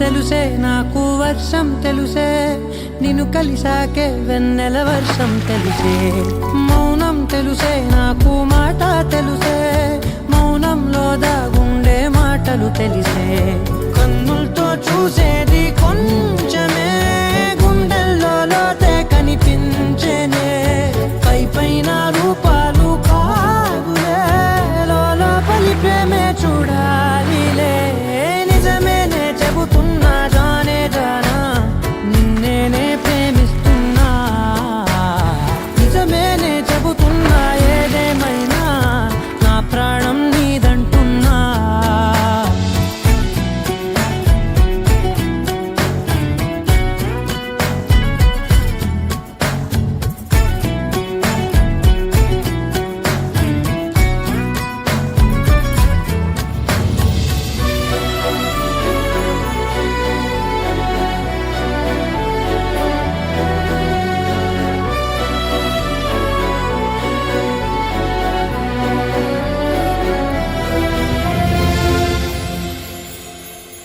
తెలుసే నాకు వర్షం తెలుసే నిన్ను కలిసాకే వెన్నెల వర్షం తెలుసే మౌనం తెలుసే నాకు మాట తెలుసే మౌనంలో దాగుండే మాటలు తెలిసే కన్నులతో చూసేది కొంచెమే గుండెల్లో లోతే కనిపించేనే పై పైన రూపాలు కాదులే లోపలి ప్రేమే చూడాలిలే నిజమేనే చెబుతున్నా జానే జానా నిన్నేనే ప్రేమిస్తున్నా నిజమేనే చెబుతున్నా ఏదేమైనా నా ప్రాణం నీదంటున్నా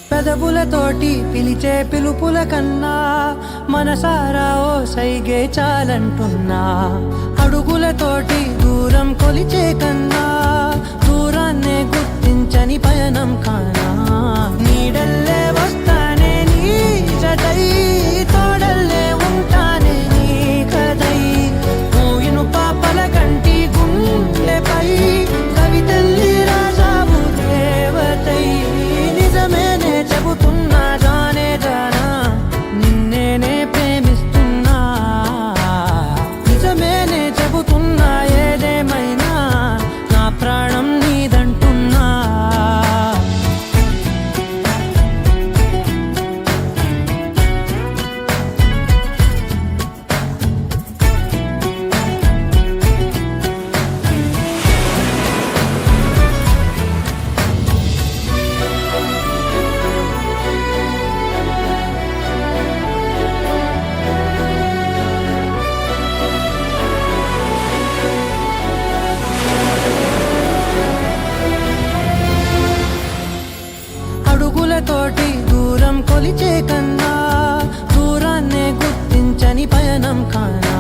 పెదవులతోటి పిలిచే పిలుపుల కన్నా మనసారా ఓ సైగే చాలంటున్నా అడుగులతోటి దూరం కొలిచే కన్నా దూరాన్నే గుర్తించని పయనం కానా నీడల్లే వస్తానే నీ జతై తోడల్లే ఉంటానే నీ కదై మూయిను పాపల కంటి గుండెపై కవితల్లి రాజావు దేవతై నిజమేనే చెబుతున్నా జానే జానా నిన్నేనే ప్రేమిస్తున్నా నిజమేనే చెబుతున్నా ఏదేమైనా నా ప్రాణం నీదంటున్నా అడుగులతోటి దూరం కొలిచే కన్నా దూరాన్నే గుర్తించని పయనం కానా